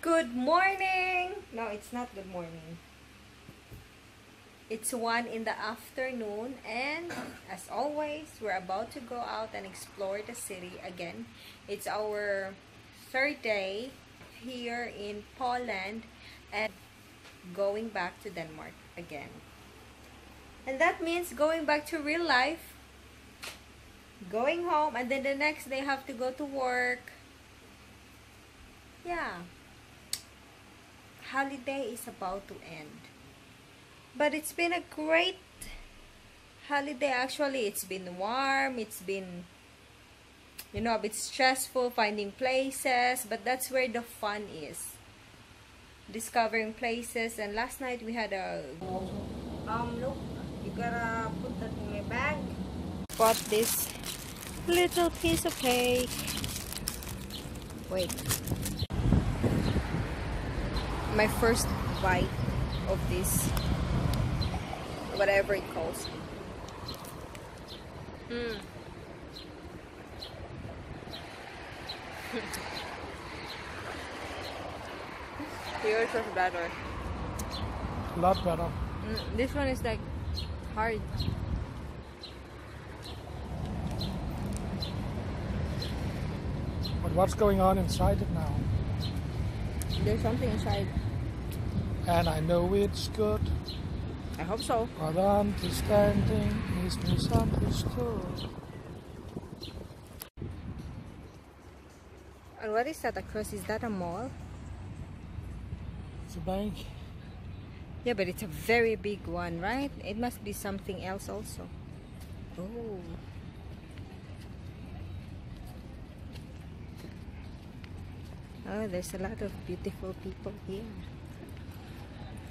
Good morning! No, it's not good morning. It's 1 in the afternoon, and as always, we're about to go out and explore the city again. It's our third day here in Poland and going back to Denmark again. And that means going back to real life, going home, and then the next day have to go to work. Yeah. Holiday is about to end. But it's been a great holiday actually. It's been warm, it's been, a bit stressful finding places, but that's where the fun is. Discovering places. And last night we had a look, you gotta put that in my bag. Bought this little piece of cake. Wait. My first bite of this, whatever it calls. Yours was better. A lot better. This one is like hard. But what's going on inside it now? There's something inside. And I know it's good. I hope so. But understanding is misunderstood. And what is that across? Is that a mall? It's a bank. Yeah, but it's a very big one, right? It must be something else also. Oh. Oh, there's a lot of beautiful people here.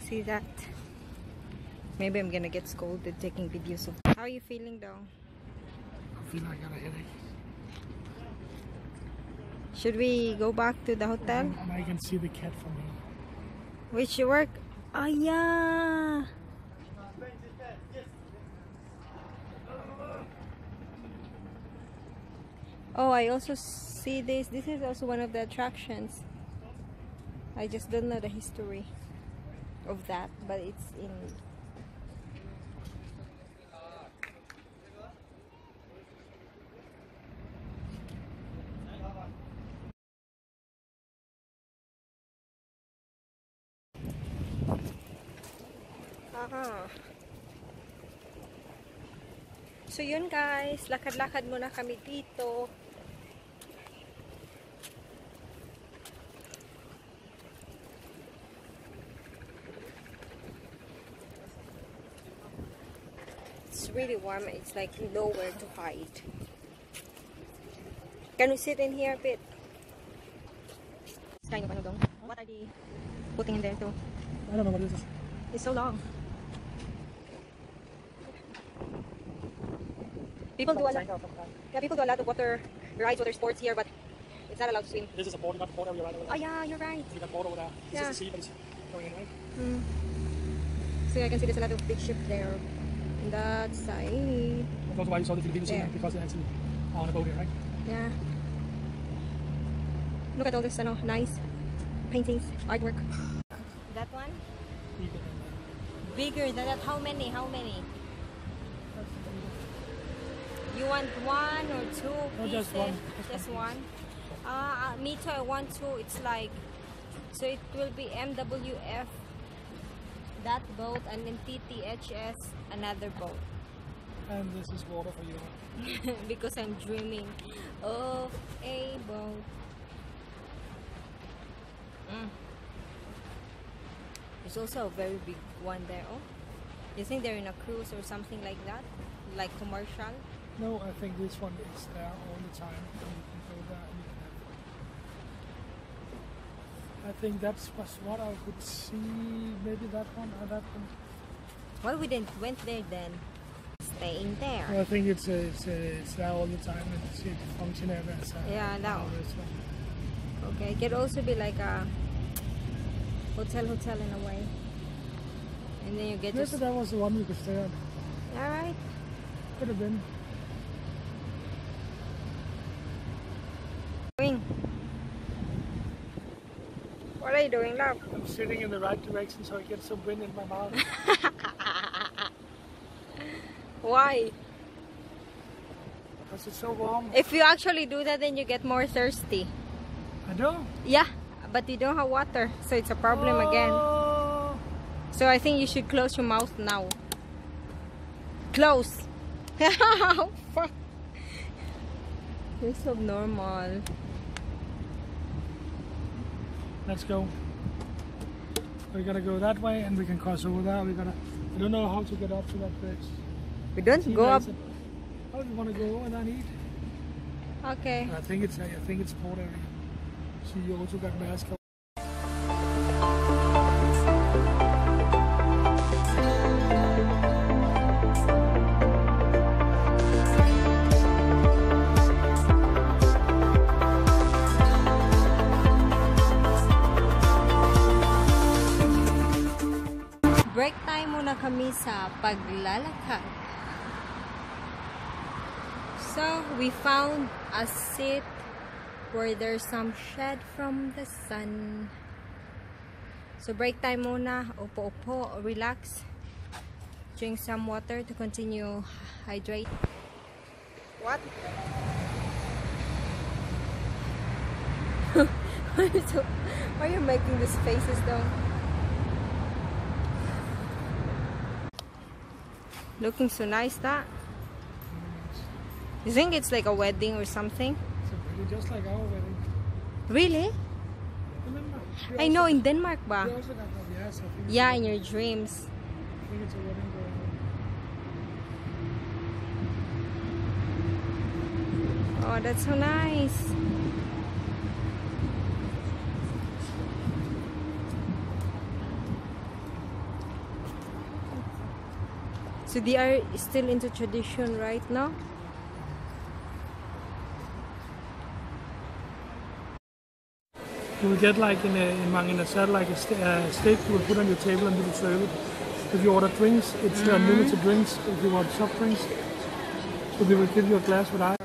See that? Maybe I'm gonna get scolded taking videos of. How are you feeling though? I feel like I got a headache. Should we go back to the hotel? And I can see the cat from here. Which you work? Oh yeah. Oh, I also see this. This is also one of the attractions. I just don't know the history of that, but it's in. So yun guys, lakad-lakad muna kami dito. It's really warm. It's like nowhere to hide. Can we sit in here a bit? It's kind of ano dong. What are they putting in there too? I don't know what it is. It's so long. People do a lot. Yeah, people do a lot of water rides, water sports here, but it's not allowed to swim. This is a boat, not a boat over there. Oh yeah, you're right. See that boat over there? This is the sea, but it's going in, right? So I can see there's a lot of big ship there. On that side. That's also why you saw the Filipino scene, because they're actually on a boat here, right? Yeah. Look at all this nice paintings, artwork. That one? Bigger than that. How many? How many? You want one or two pieces? Just one. Just one. Me too. I want two. It's like, so it will be MWF, that boat, and then TTHS, another boat. And this is water for you. Because I'm dreaming of a boat. There's also a very big one there. Oh, you think they're in a cruise or something like that, like commercial? No, I think this one is there all the time. And you can go there and you can have. I think that's what I could see. Maybe that one or that one. Well, we didn't went there then. Staying there. Well, I think it's there all the time and it's functioning as a now. restaurant. Okay, it could also be like a hotel in a way. And then you get Maybe that was the one we could stay on. Alright. Could have been. What are you doing now? I'm sitting in the right direction so I get some wind in my mouth. Why? Because it's so warm. If you actually do that, then you get more thirsty. I do? Yeah, but you don't have water, so it's a problem again. Oh. So I think you should close your mouth now. Close. Fuck. You're so normal. Let's go. We're gonna go that way and we can cross over there. I don't know how to get up to that bridge. We don't See, go up. Oh, you wanna go over and eat? Okay. I think it's port area. See, you also got mask. Break time muna kami sa paglalakad. So, we found a seat where there's some shade from the sun. So, break time muna. Upo-upo, relax. Drink some water to continue hydrate. What? Why are you making these faces though? Looking so nice, that. You think it's like a wedding or something? It's really just like our wedding. Really? Remember? I know, in Denmark ba? We also got that, yes, I think Yeah, in your dreams. I think it's a wedding going on. Oh, that's so nice. So they are still into tradition right now? You will get like in Manginasar, like a steak you will put on your table and you will serve it. If you order drinks, it's unlimited drinks. If you want soft drinks, so they will give you a glass with ice.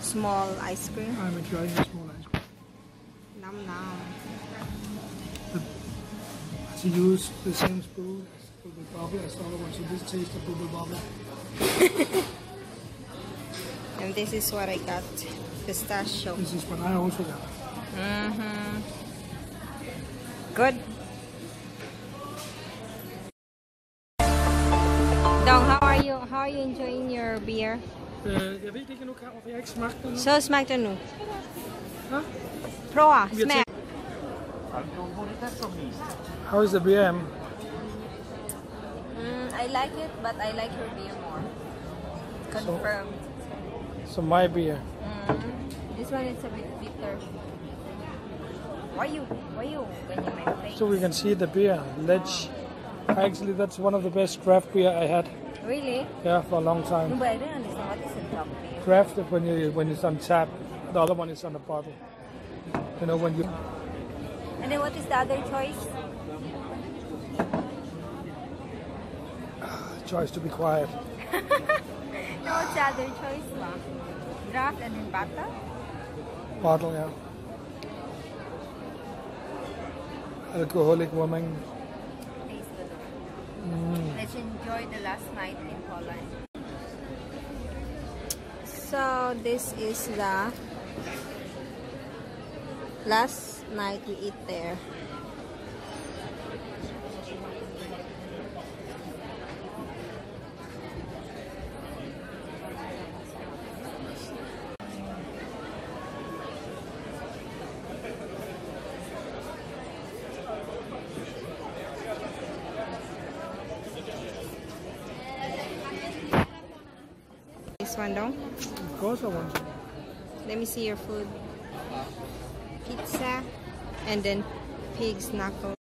Small ice cream. I'm enjoying the small ice cream. Nom nom. To use the same spoon as bubble bubble as the other one, so this tastes of bubble bubble. And this is what I got. Pistachio. This is what I also got. Good. Dong, how are you? How are you enjoying your beer? Jeg ved det ikke nu, Karo, for jeg har ikke smagt det nu. Så smag det nu. Huh? Prøv at smag. How is the beer? I like it, but I like your beer more. Confirmed. So my beer. This one is a bit bitter. Why you ganyan my face? So we can see the beer, Ledge. Actually, that's one of the best craft beer I had. Really? Yeah, for a long No, time. but I don't understand what is a top beer. Craft when it's on tap. The other one is on the bottle. You know when you. And then what is the other choice? Choice to be quiet. No, what's the other choice? Draft and then bata? Bottle, yeah. Alcoholic woman. Tastes good. Let's enjoy the last night in Poland. So this is the last night we eat there. This one, don't? Of course I want to. Let me see your food. Pizza and then pig's knuckle.